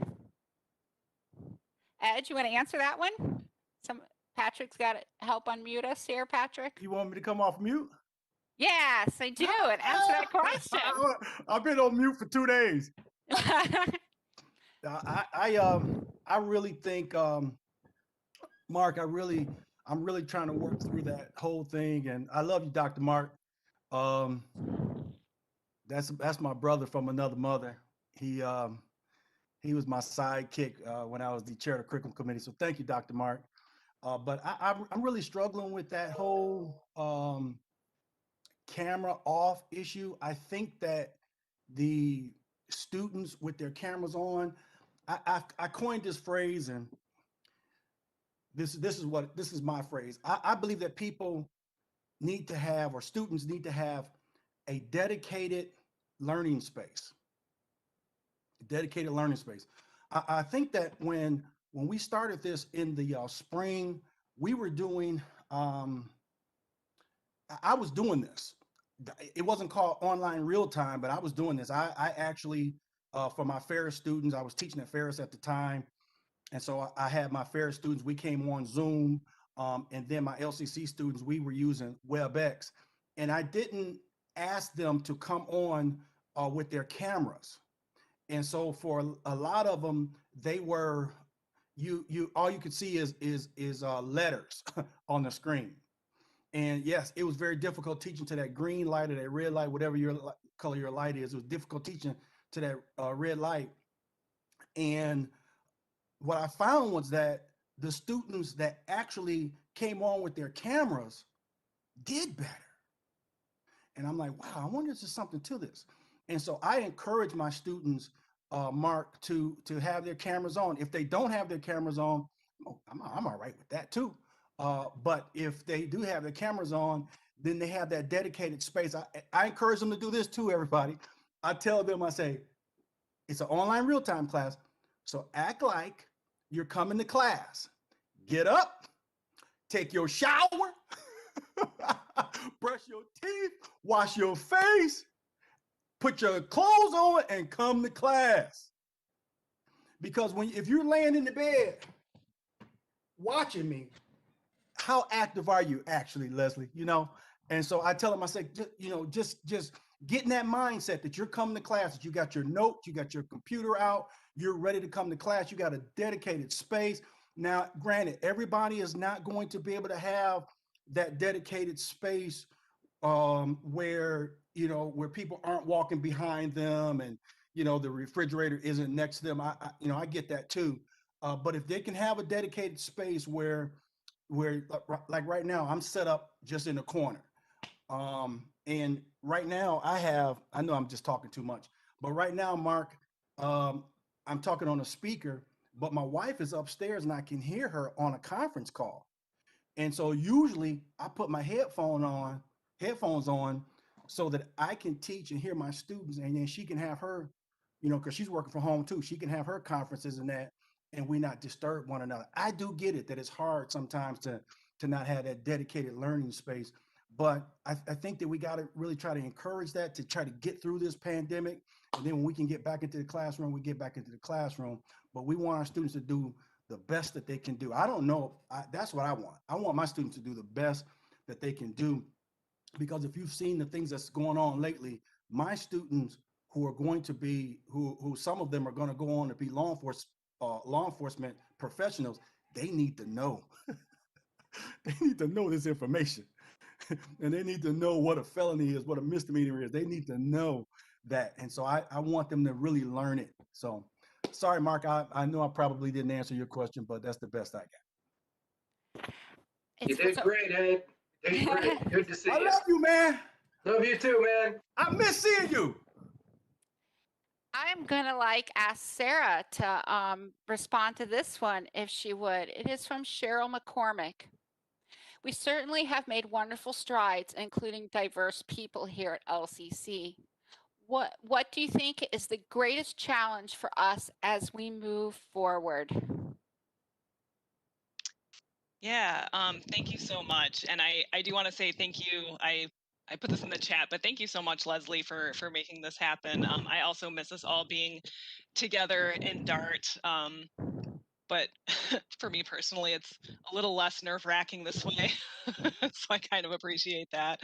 [SPEAKER 5] Ed, you want to answer that one? Patrick's got help unmute us here, Patrick.
[SPEAKER 10] You want me to come off mute?
[SPEAKER 5] Yes, I do. And answer that question.
[SPEAKER 10] I've been on mute for 2 days. I really think, Mark, I'm really trying to work through that whole thing. And I love you, Dr. Mark. That's my brother from another mother. He was my sidekick when I was the chair of the curriculum committee. So thank you, Dr. Mark. But I'm really struggling with that whole camera off issue. I think that the students with their cameras on, I coined this phrase, and this is my phrase. I believe that people need to have, or students need to have, a dedicated learning space. Dedicated learning space. I think that when we started this in the spring, we were doing, I was doing this. It wasn't called online real time, but I was doing this. I actually, for my Ferris students, I was teaching at Ferris at the time. And so I had my Ferris students, we came on Zoom. And then my LCC students, we were using WebEx. And I didn't ask them to come on with their cameras. And so for a lot of them, they were, all you could see is letters on the screen. And yes, it was very difficult teaching to that green light or that red light, whatever your color your light is. It was difficult teaching to that red light. And what I found was that the students that actually came on with their cameras did better. And I'm like, wow, I wonder if there's something to this. And so I encourage my students, Mark, to have their cameras on. If they don't have their cameras on, I'm all right with that too. But if they do have their cameras on, then they have that dedicated space. I encourage them to do this too, everybody. I tell them, I say, it's an online real-time class, so act like you're coming to class. Get up, take your shower, brush your teeth, wash your face, put your clothes on, and come to class. Because if you're laying in the bed watching me, how active are you actually, Leslie? You know, and so I tell them, I say, just get in that mindset that you're coming to class, that you got your notes, you got your computer out, you're ready to come to class, you got a dedicated space. Now, granted, everybody is not going to be able to have that dedicated space where people aren't walking behind them, and the refrigerator isn't next to them. I get that too. But if they can have a dedicated space where like right now, I'm set up just in a corner. And right now I know I'm just talking too much, but right now, Mark, I'm talking on a speaker, but my wife is upstairs and I can hear her on a conference call. And so usually I put my headphones on so that I can teach and hear my students, and then she can have her, because she's working from home too. She can have her conferences and that, and we not disturb one another. I do get it that it's hard sometimes to not have that dedicated learning space, but I think that we got to really try to encourage that, to try to get through this pandemic, and then when we can get back into the classroom, we get back into the classroom. But we want our students to do the best that they can do. I don't know. That's what I want. I want my students to do the best that they can do, because if you've seen the things that's going on lately, my students who are going to be, who some of them are going to go on to be law enforcement professionals, they need to know. They need to know this information. And they need to know what a felony is, what a misdemeanor is. They need to know that. And so I want them to really learn it. So sorry, Mark, I know I probably didn't answer your question, but that's the best I got.
[SPEAKER 2] You did great, Ed. You did great. Good to see you.
[SPEAKER 10] I love you, man.
[SPEAKER 2] Love you too, man.
[SPEAKER 10] I miss seeing you.
[SPEAKER 5] I'm gonna ask Sarah to respond to this one if she would. It is from Cheryl McCormick. We certainly have made wonderful strides, including diverse people here at LCC. What do you think is the greatest challenge for us as we move forward?
[SPEAKER 12] Yeah, thank you so much. And I do want to say thank you. I put this in the chat, but thank you so much, Leslie, for making this happen. I also miss us all being together in DART. But for me personally, it's a little less nerve-wracking this way. So I kind of appreciate that.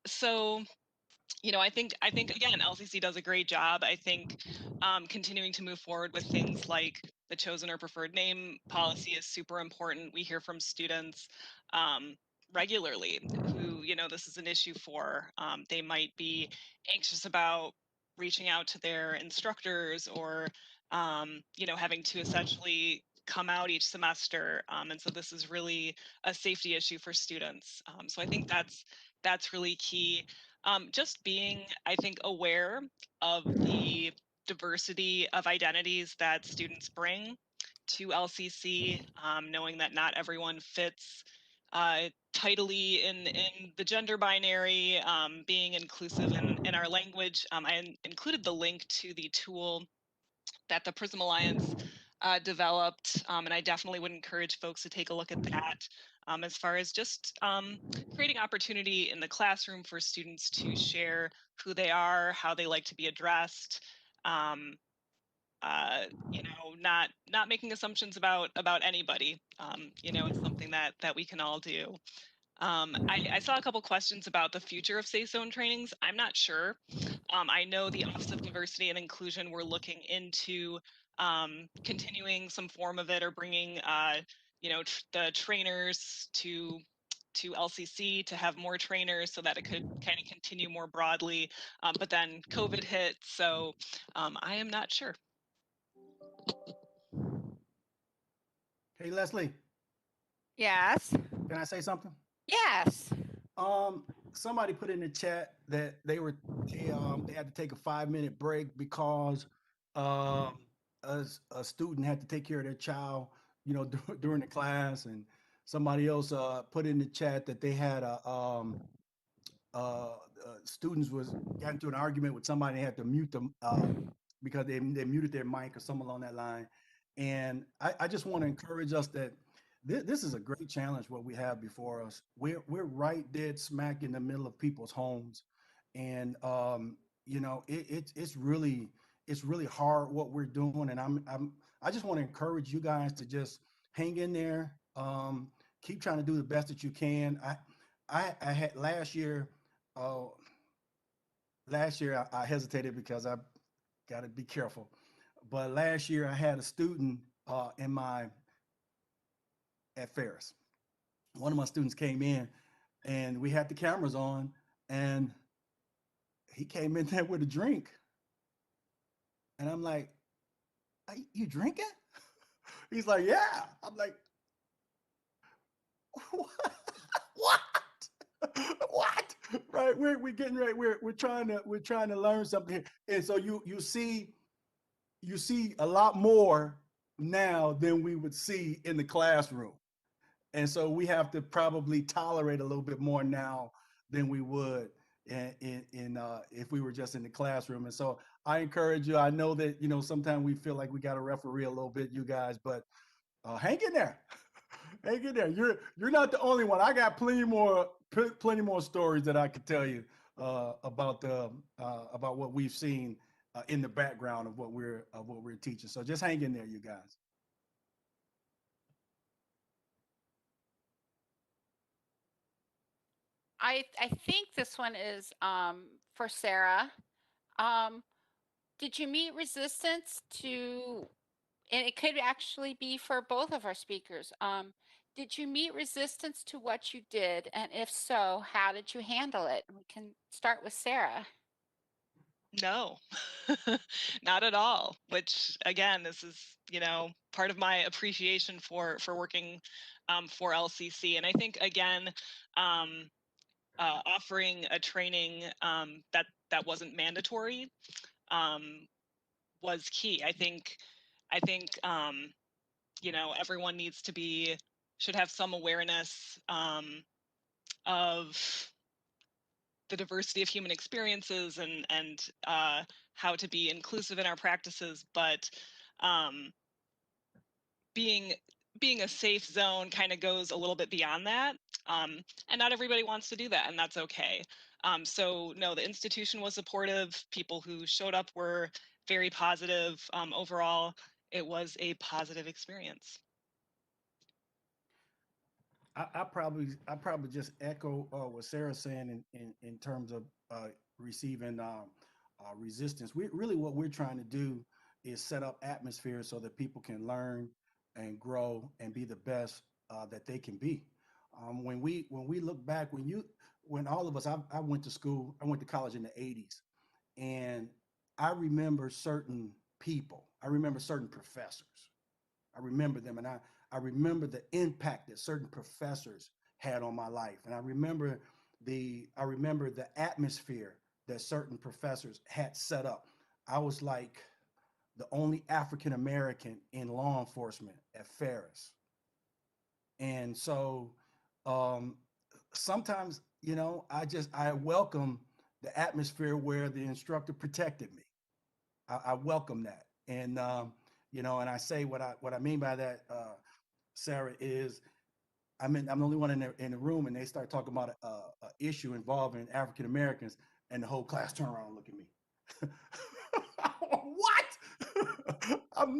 [SPEAKER 12] So I think again, LCC does a great job. I think continuing to move forward with things like the chosen or preferred name policy is super important. We hear from students regularly who, this is an issue for. They might be anxious about reaching out to their instructors, or having to essentially come out each semester. And so this is really a safety issue for students. So I think that's really key. Just being, I think, aware of the diversity of identities that students bring to LCC, knowing that not everyone fits tidily in the gender binary, being inclusive in our language. I included the link to the tool that the Prism Alliance developed, and I definitely would encourage folks to take a look at that, as far as just creating opportunity in the classroom for students to share who they are, how they like to be addressed, not making assumptions about anybody. It's something that we can all do. I saw a couple questions about the future of Safe Zone trainings. I'm not sure. I know the Office of Diversity and Inclusion, we're looking into continuing some form of it, or bringing, the trainers to LCC to have more trainers so that it could kind of continue more broadly. But then COVID hit, so I am not sure.
[SPEAKER 10] Hey, Leslie.
[SPEAKER 5] Yes.
[SPEAKER 10] Can I say something?
[SPEAKER 5] Yes.
[SPEAKER 10] Somebody put in the chat that they had to take a 5-minute break because a student had to take care of their child, during the class, and somebody else put in the chat that they had students got into an argument with somebody. They had to mute them because they muted their mic or something along that line. And I just want to encourage us that this is a great challenge what we have before us. We're right dead smack in the middle of people's homes, and you know it's really hard what we're doing. And I just want to encourage you guys to just hang in there. Keep trying to do the best that you can. I had last year. Last year I hesitated because I got to be careful. But last year I had a student at Ferris. One of my students came in and we had the cameras on, and he came in there with a drink. And I'm like, "Are you drinking?" He's like, "Yeah." I'm like, what? What? Right? We're getting ready. We're trying to learn something here. And so you see a lot more now than we would see in the classroom. And so we have to probably tolerate a little bit more now than we would if we were just in the classroom. And so I encourage you. I know that, you know, sometimes we feel like we got to referee a little bit, you guys, but hang in there. Hang in there. You're not the only one. I got plenty more stories that I could tell you about what we've seen in the background of what we're teaching. So just hang in there, you guys.
[SPEAKER 5] I think this one is for Sarah. Did you meet resistance to, and it could actually be for both of our speakers. Did you meet resistance to what you did? And if so, how did you handle it? We can start with Sarah.
[SPEAKER 12] No, not at all. Which again, this is, you know, part of my appreciation for working for LCC. And I think again, offering a training that wasn't mandatory was key. I think you know, everyone should have some awareness of the diversity of human experiences and how to be inclusive in our practices, but being a safe zone kind of goes a little bit beyond that, and not everybody wants to do that, and that's okay. So no, the institution was supportive. People who showed up were very positive. Overall, it was a positive experience.
[SPEAKER 10] I probably just echo what Sarah's saying in terms of receiving resistance. What we're trying to do is set up atmospheres so that people can learn and grow and be the best that they can be. When we look back, when all of us, I went to college in the 80s, and I remember certain people, I remember certain professors. I remember them, and I remember the impact that certain professors had on my life, and I remember the atmosphere that certain professors had set up. I was like the only African American in law enforcement at Ferris, and so sometimes, you know, I welcome the atmosphere where the instructor protected me. I welcome that, and you know, and I say what I mean by that, Sarah, is I'm the only one in the room, and they start talking about a issue involving African Americans, and the whole class turn around and look at me. What? I'm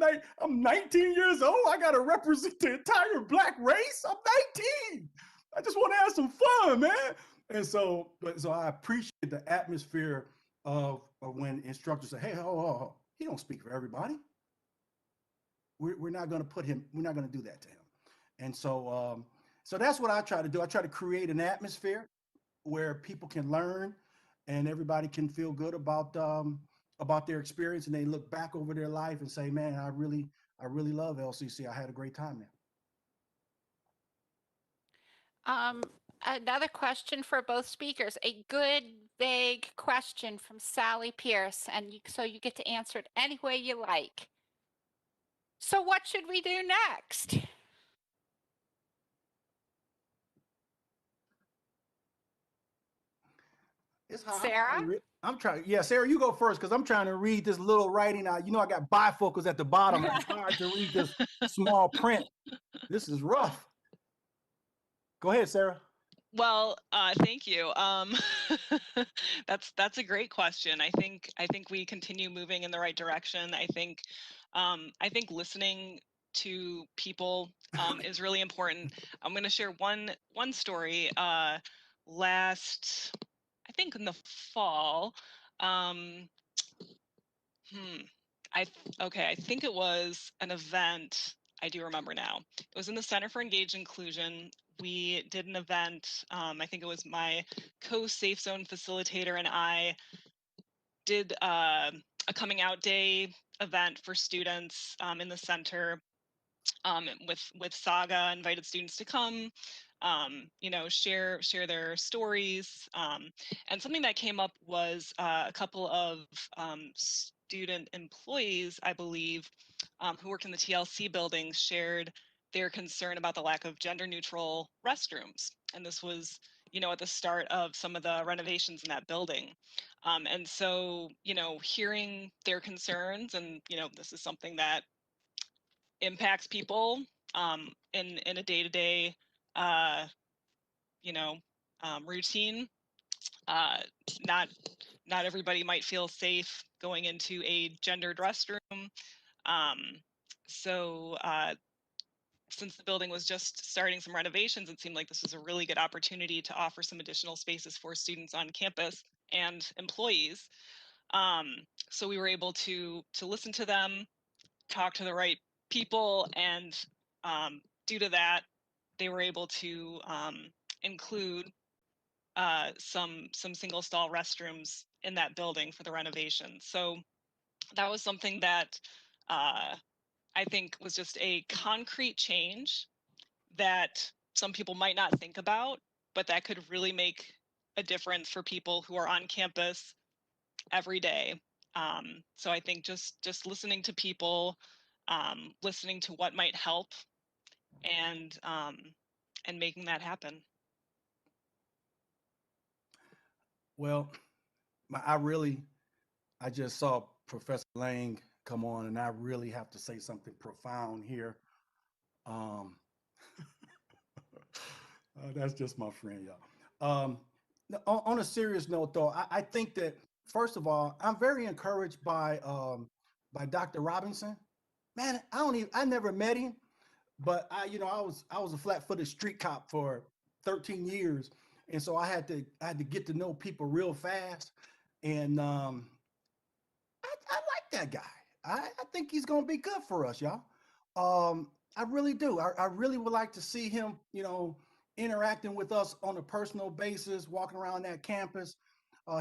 [SPEAKER 10] 19 years old. I gotta represent the entire Black race. I'm 19. I just want to have some fun, man. And so I appreciate the atmosphere of when instructors say, "Hey, oh, he don't speak for everybody. We're not going to we're not going to do that to him." And so that's what I try to do. I try to create an atmosphere where people can learn and everybody can feel good about their experience, and they look back over their life and say, "Man, I really love LCC. I had a great time there."
[SPEAKER 5] Another question for both speakers, a good vague question from Sally Pierce, and so you get to answer it any way you like. So what should we do next? Sarah?
[SPEAKER 10] I'm trying. Yeah, Sarah, you go first, because I'm trying to read this little writing out. You know, I got bifocals at the bottom. It's hard to read this small print. This is rough. Go ahead, Sarah.
[SPEAKER 12] Well, thank you. That's a great question. I think we continue moving in the right direction. I think listening to people is really important. I'm going to share one story. Last, I think in the fall, um, hmm, I think it was an event. I do remember now. It was in the Center for Engaged Inclusion. We did an event. I think it was my co-Safe Zone facilitator and I did a coming out day event for students in the center, with Saga, invited students to come, share their stories. And something that came up was a couple of student employees, I believe, who worked in the TLC building, shared their concern about the lack of gender neutral restrooms. And this was, at the start of some of the renovations in that building. And so, hearing their concerns, and, this is something that impacts people in a day-to-day routine. uh, not not everybody might feel safe going into a gendered restroom. um, so since the building was just starting some renovations, it seemed like this was a really good opportunity to offer some additional spaces for students on campus and employees. So we were able to listen to them, talk to the right people, and due to that, they were able to include some single stall restrooms in that building for the renovation. So that was something that I think was just a concrete change that some people might not think about, but that could really make a difference for people who are on campus every day. So I think just listening to people, listening to what might help, and making that happen.
[SPEAKER 10] Well, I just saw Professor Lang come on, and I really have to say something profound here. Um, that's just my friend, y'all. On a serious note, though, I think that first of all, I'm very encouraged by Dr. Robinson. Man, I never met him, but I was a flat-footed street cop for 13 years, and so I had to get to know people real fast, and I like that guy. I think he's going to be good for us, y'all. I really do. I really would like to see him, interacting with us on a personal basis, walking around that campus.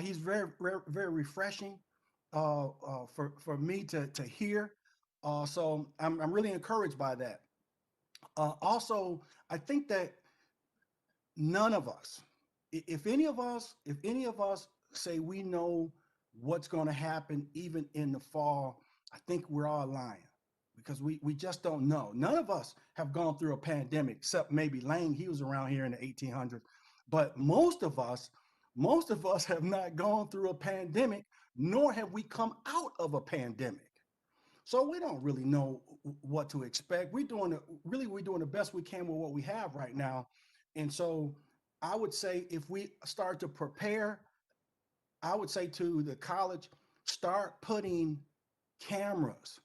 [SPEAKER 10] He's very, very, very refreshing for me to hear. So I'm really encouraged by that. Also, I think that none of us, if any of us say we know what's going to happen even in the fall, I think we're all lying, because we just don't know. None of us have gone through a pandemic, except maybe Lang. He was around here in the 1800s, but most of us have not gone through a pandemic, nor have we come out of a pandemic. So we don't really know what to expect. We're doing the best we can with what we have right now. And so I would say, if we start to prepare, I would say to the college, start putting cameras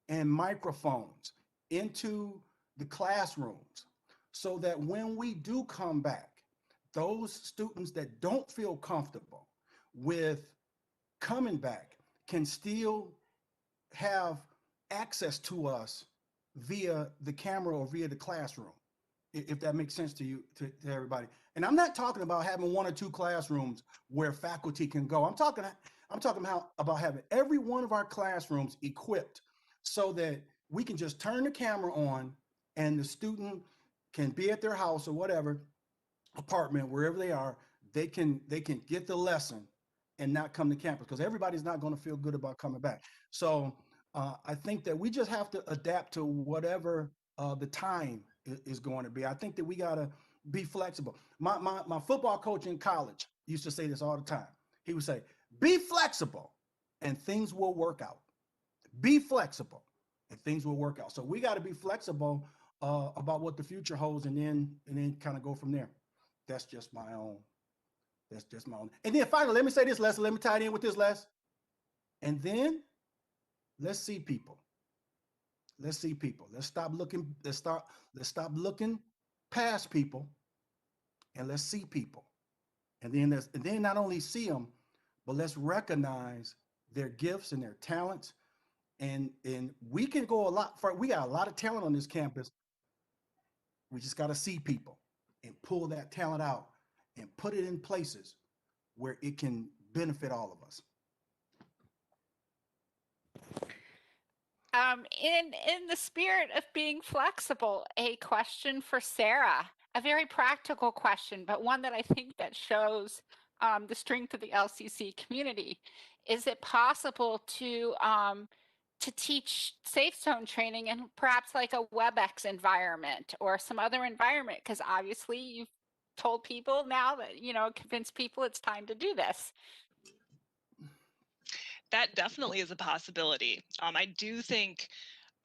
[SPEAKER 10] and microphones into the classrooms, so that when we do come back, those students that don't feel comfortable with coming back can still have access to us via the camera or via the classroom, if that makes sense to you, to everybody. And I'm not talking about having one or two classrooms where faculty can go. I'm talking about having every one of our classrooms equipped so that we can just turn the camera on and the student can be at their house or whatever apartment, wherever they are, they can get the lesson and not come to campus, because everybody's not going to feel good about coming back. So I think that we just have to adapt to whatever the time is going to be. I think that we got to be flexible. My football coach in college used to say this all the time. He would say, be flexible and things will work out. Be flexible and things will work out. So we got to be flexible about what the future holds, and then kind of go from there. That's just my own. That's just my own. And then finally, let me say this, Les. Let me tie it in with this, Les. And then let's see people. Let's see people. Let's stop looking. Let's stop looking past people, and let's see people. And then not only see them, but let's recognize their gifts and their talents. And we can go a lot far. We got a lot of talent on this campus. We just got to see people and pull that talent out and put it in places where it can benefit all of us.
[SPEAKER 5] In the spirit of being flexible, a question for Sarah, a very practical question, but one that I think that shows the strength of the LCC community. Is it possible to teach safe zone training in perhaps like a WebEx environment or some other environment? Because obviously you've told people now that, convince people it's time to do this.
[SPEAKER 12] That definitely is a possibility. I do think,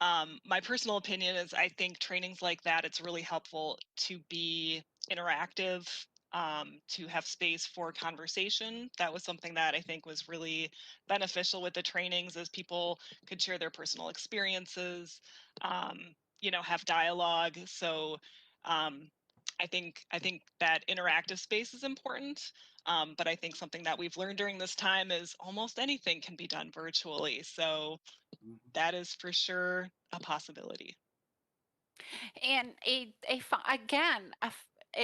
[SPEAKER 12] my personal opinion is I think trainings like that, it's really helpful to be interactive, to have space for conversation. That was something that I think was really beneficial with the trainings, as people could share their personal experiences, have dialogue. So I think that interactive space is important. But I think something that we've learned during this time is almost anything can be done virtually. So that is for sure a possibility.
[SPEAKER 5] And a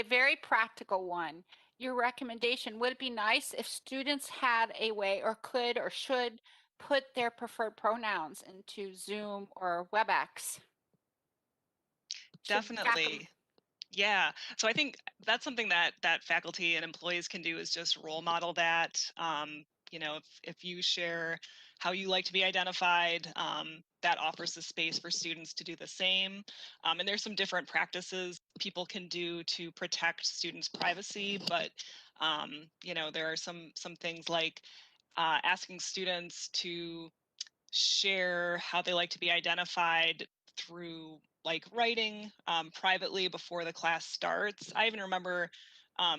[SPEAKER 5] very practical one. Your recommendation, would it be nice if students had a way or could or should put their preferred pronouns into Zoom or WebEx?
[SPEAKER 12] Definitely. Yeah. So I think that's something that faculty and employees can do, is just role model that. If you share how you like to be identified, that offers the space for students to do the same. And there's some different practices people can do to protect students' privacy, but there are some things like asking students to share how they like to be identified through like writing privately before the class starts. I even remember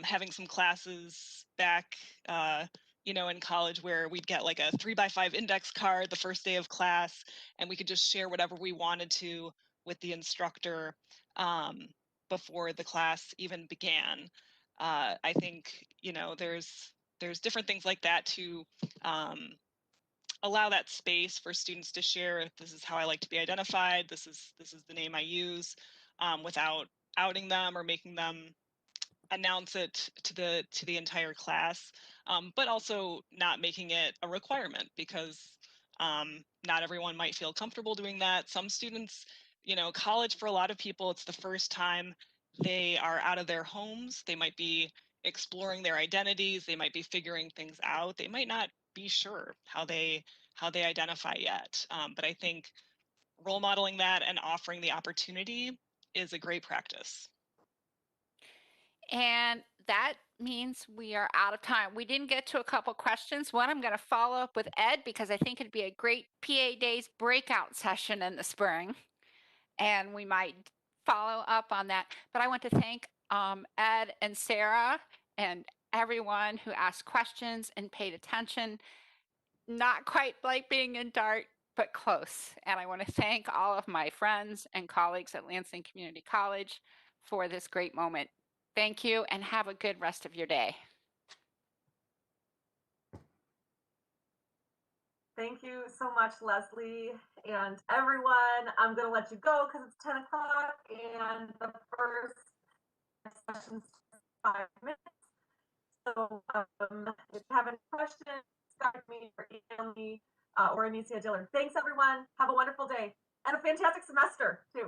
[SPEAKER 12] having some classes back, in college, where we'd get like a 3x5 index card the first day of class, and we could just share whatever we wanted to with the instructor before the class even began. I think there's different things like that to allow that space for students to share, this is how I like to be identified, this is the name I use, without outing them or making them announce it to the entire class, but also not making it a requirement, because not everyone might feel comfortable doing that. Some students, college, for a lot of people, it's the first time they are out of their homes. They might be exploring their identities, they might be figuring things out, they might not be sure how they identify yet. But I think role modeling that and offering the opportunity is a great practice.
[SPEAKER 5] And that means we are out of time. We didn't get to a couple questions. One, I'm going to follow up with Ed, because I think it'd be a great PA Days breakout session in the spring, and we might follow up on that. But I want to thank Ed and Sarah and everyone who asked questions and paid attention. Not quite like being in DART, but close. And I want to thank all of my friends and colleagues at Lansing Community College for this great moment. Thank you, and have a good rest of your day.
[SPEAKER 4] Thank you so much, Leslie, and everyone. I'm going to let you go because it's 10 o'clock, and the first session's 5 minutes. So if you have any questions, Skype me or email me or Anicia Dillard. Thanks, everyone. Have a wonderful day and a fantastic semester, too.